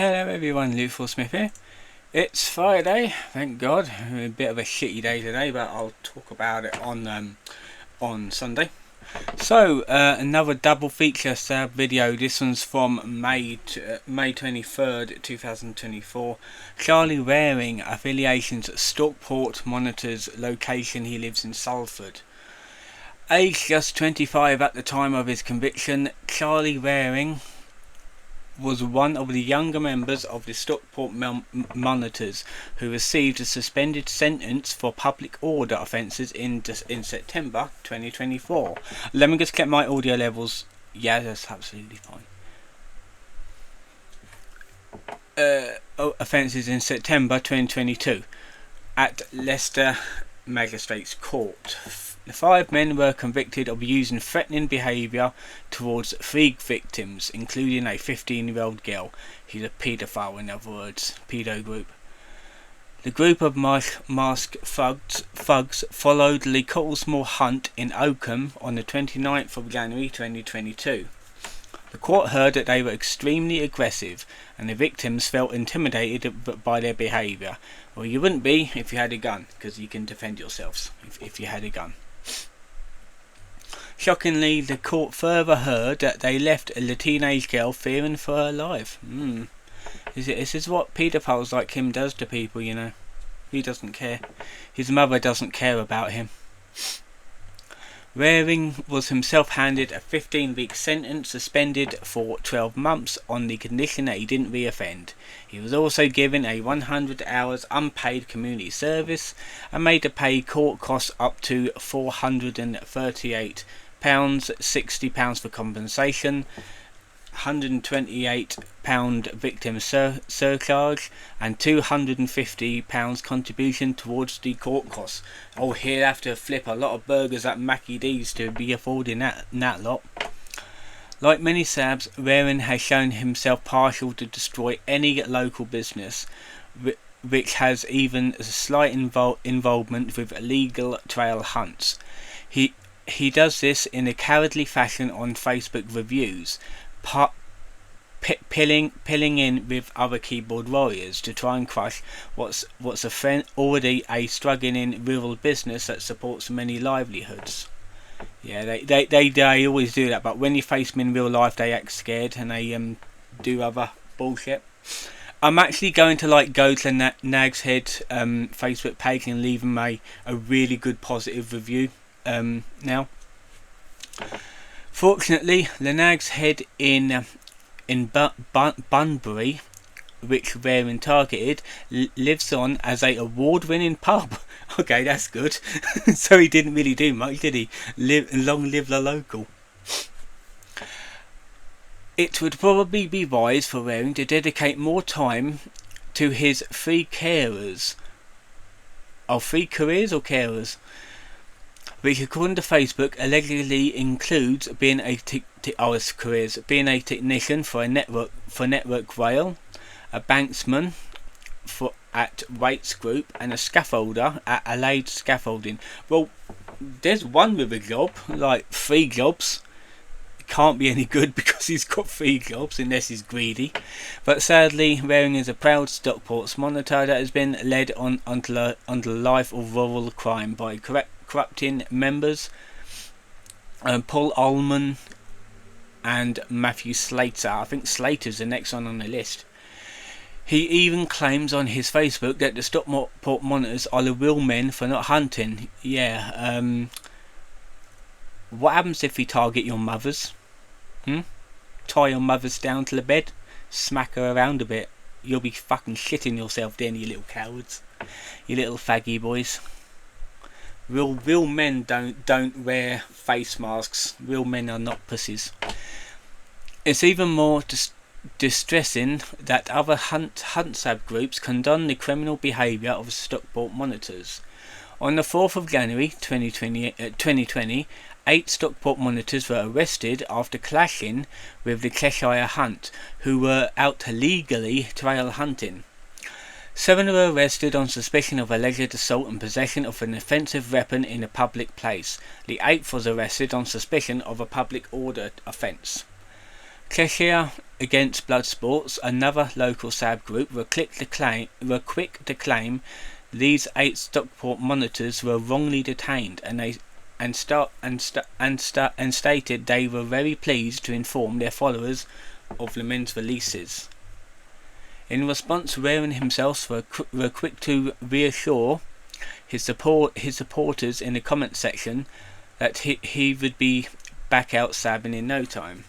Hello everyone, Luther Smith here. It's Friday, thank God. A bit of a shitty day today, but I'll talk about it on Sunday. So, another double feature Sab video. This one's from May 23rd, 2024. Charley wearing affiliations Stockport monitors location. He lives in Salford. Aged just 25 at the time of his conviction, Charley Waring was one of the younger members of the Stockport monitors who received a suspended sentence for public order offences in September 2024. Let me just get my audio levels. Yeah, that's absolutely fine. Offences in September 2022 at Leicester Magistrates Court. The 5 men were convicted of using threatening behaviour towards 3 victims, including a 15-year-old girl. He's a paedophile, in other words, pedo group. The group of masked thugs followed Lee Cottlesmore Hunt in Oakham on the 29th of January 2022. The court heard that they were extremely aggressive and the victims felt intimidated by their behaviour. Well, you wouldn't be if you had a gun, because you can defend yourselves if you had a gun. Shockingly, the court further heard that they left a teenage girl fearing for her life. This is what paedophiles like him does to people, you know. He doesn't care. His mother doesn't care about him. Waring was himself handed a 15-week sentence, suspended for 12 months on the condition that he didn't reoffend. He was also given a 100 hours unpaid community service and made to pay court costs up to £438, £60 for compensation, £128 victim surcharge and £250 contribution towards the court costs. Oh, he'll have to flip a lot of burgers at Mackie D's to be affording that lot. Like many Sabs, Waring has shown himself partial to destroy any local business which has even a slight involvement with illegal trail hunts. He does this in a cowardly fashion on Facebook reviews, pilling in with other keyboard warriors to try and crush what's already a struggling in rural business that supports many livelihoods. Yeah, they always do that, but when you face them in real life, they act scared and they do other bullshit. I'm actually going to go to Nag's Head Facebook page and leave him a really good positive review now. Fortunately, the Nag's Head in Bunbury, which Waring targeted, lives on as a award-winning pub. Okay, that's good. So he didn't really do much, did he? Long live the local. It would probably be wise for Waring to dedicate more time to his 3 carers. 3 careers or carers? Which, according to Facebook, allegedly includes being a technician for Network Rail, a banksman at Waits Group, and a scaffolder at Allied Scaffolding. Well, there's one with a job, 3 jobs. It can't be any good because he's got 3 jobs unless he's greedy. But sadly, Waring is a proud Stockport's monitor that has been led onto a life of rural crime by corrupting members Paul Ullman and Matthew Slater. I think Slater's the next one on the list. He even claims on his Facebook that the Stockport monitors are the real men for not hunting. Yeah, what happens if you target your mothers? Tie your mothers down to the bed, smack her around a bit. You'll be fucking shitting yourself then, you little cowards, you little faggy boys. Real men don't wear face masks. Real men are not pussies. It's even more distressing that other hunt sab groups condone the criminal behaviour of Stockport monitors. On the 4th of January 2020, 8 Stockport monitors were arrested after clashing with the Cheshire Hunt, who were out legally trail hunting. 7 were arrested on suspicion of alleged assault and possession of an offensive weapon in a public place. The 8th was arrested on suspicion of a public order offence. Cheshire Against Blood Sports, another local SAB group, were quick to claim these 8 Stockport monitors were wrongly detained, and stated they were very pleased to inform their followers of the men's releases. In response, Waring himself were quick to reassure his supporters in the comment section that he would be back out sabbing in no time.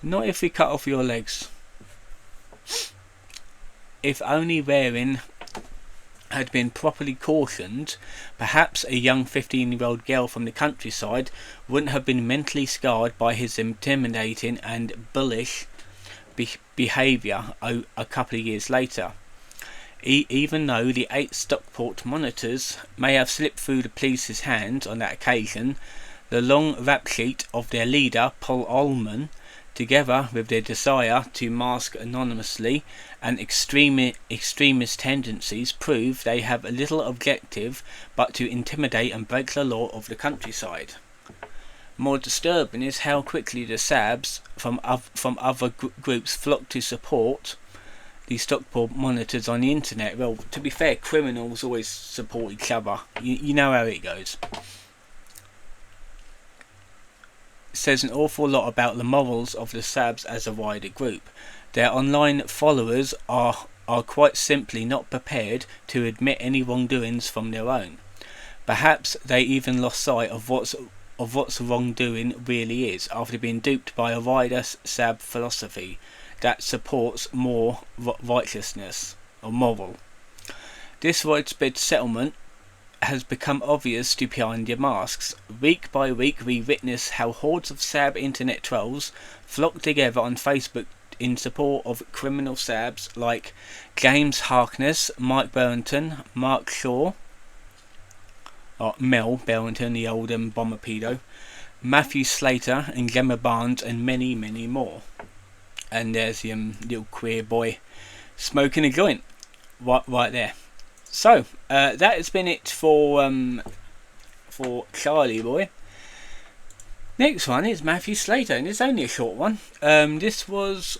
Not if we cut off your legs. If only Waring had been properly cautioned, perhaps a young 15-year-old girl from the countryside wouldn't have been mentally scarred by his intimidating and bullish behaviour a couple of years later. Even though the 8 Stockport monitors may have slipped through the police's hands on that occasion, the long rap sheet of their leader, Paul Ullman, together with their desire to mask anonymously and extremist tendencies, prove they have a little objective but to intimidate and break the law of the countryside. More disturbing is how quickly the Sabs from other groups flock to support the Stockport monitors on the internet. Well, to be fair, criminals always support each other. You know how it goes. Says an awful lot about the morals of the Sabs as a wider group. Their online followers are quite simply not prepared to admit any wrongdoings from their own. Perhaps they even lost sight of what's wrongdoing really is, after being duped by a wider Sab philosophy that supports more righteousness or moral. This widespread settlement has become obvious to behind the masks. Week by week we witness how hordes of Sab internet trolls flock together on Facebook in support of criminal Sabs like James Harkness, Mike Burrington, Mark Shaw, Mel Burrington, the old bomber pedo, Matthew Slater and Gemma Barnes, and many, many more. And there's the little queer boy smoking a joint right there. So that has been it for Charley boy. Next one is Matthew Slater, and it's only a short one. This was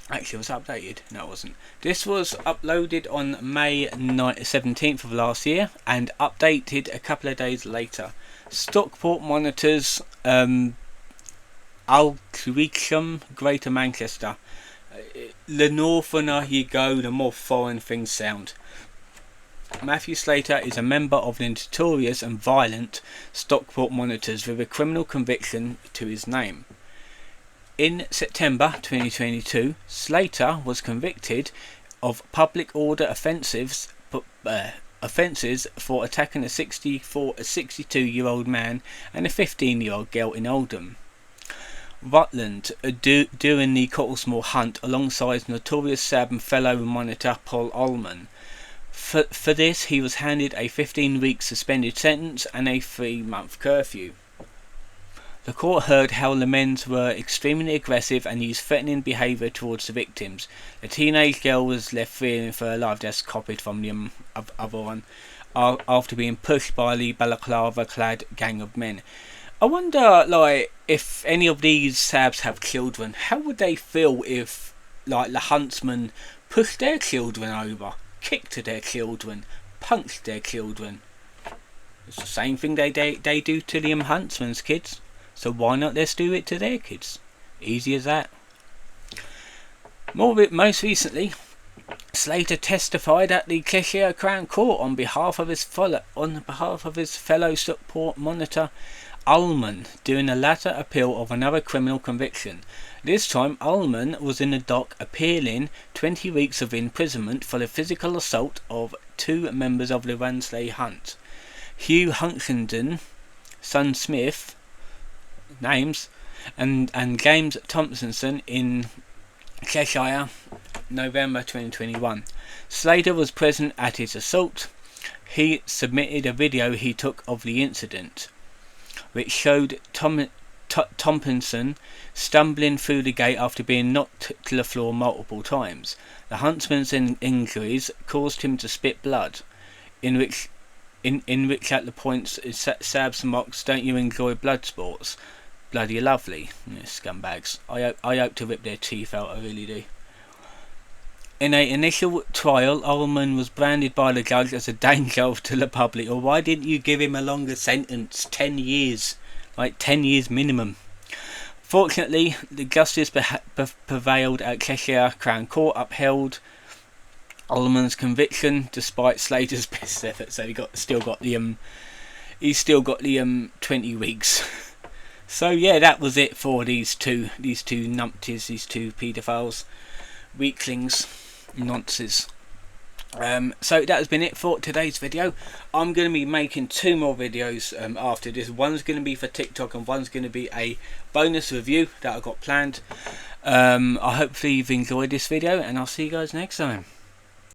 actually, it was updated. No, it wasn't. This was uploaded on May 17th of last year and updated a couple of days later. Stockport monitors, Alcrewickham, Greater Manchester. The northerner you go, the more foreign things sound. Matthew Slater is a member of the notorious and violent Stockport monitors with a criminal conviction to his name. In September 2022, Slater was convicted of public order offences for attacking a 62-year-old man and a 15-year-old girl in Oldham, Rutland, during the Cottlesmore hunt alongside notorious Sab and fellow monitor Paul Ullman. For this, he was handed a 15-week suspended sentence and a 3-month curfew. The court heard how the men were extremely aggressive and used threatening behaviour towards the victims. The teenage girl was left fearing for her life. That's copied from the other one. After being pushed by the balaclava-clad gang of men. I wonder, like, if any of these Sabs have children, how would they feel if, like, the huntsmen pushed their children over, kicked their children, punched their children? It's the same thing they do to the huntsmen's kids. So why not let's do it to their kids? Easy as that. Most recently, Slater testified at the Cheshire Crown Court on behalf of his fellow Stockport monitor Ullman, during the latter appeal of another criminal conviction. This time Ullman was in the dock appealing 20 weeks of imprisonment for the physical assault of 2 members of the Ransley Hunt, Hugh Huntington, son Smith, names, and James Thompson in Cheshire, November 2021. Slater was present at his assault. He submitted a video he took of the incident, which showed Thompson stumbling through the gate after being knocked to the floor multiple times. The huntsman's injuries caused him to spit blood, in which at the points Sabs mocks, "Don't you enjoy blood sports?" bloody lovely. Scumbags. I hope to rip their teeth out, I really do. In an initial trial, Ullman was branded by the judge as a danger to the public. Or why didn't you give him a longer sentence? 10 years. Like 10 years minimum. Fortunately, the justice prevailed at Cheshire Crown Court, upheld Ullman's conviction despite Slater's best effort. So he's still got the 20 weeks. So yeah, that was it for these two numpties, these two paedophiles, weaklings, nonces. So that has been it for today's video. I'm going to be making 2 more videos after this. One's going to be for TikTok and one's going to be a bonus review that I've got planned. I hopefully you've enjoyed this video, and I'll see you guys next time.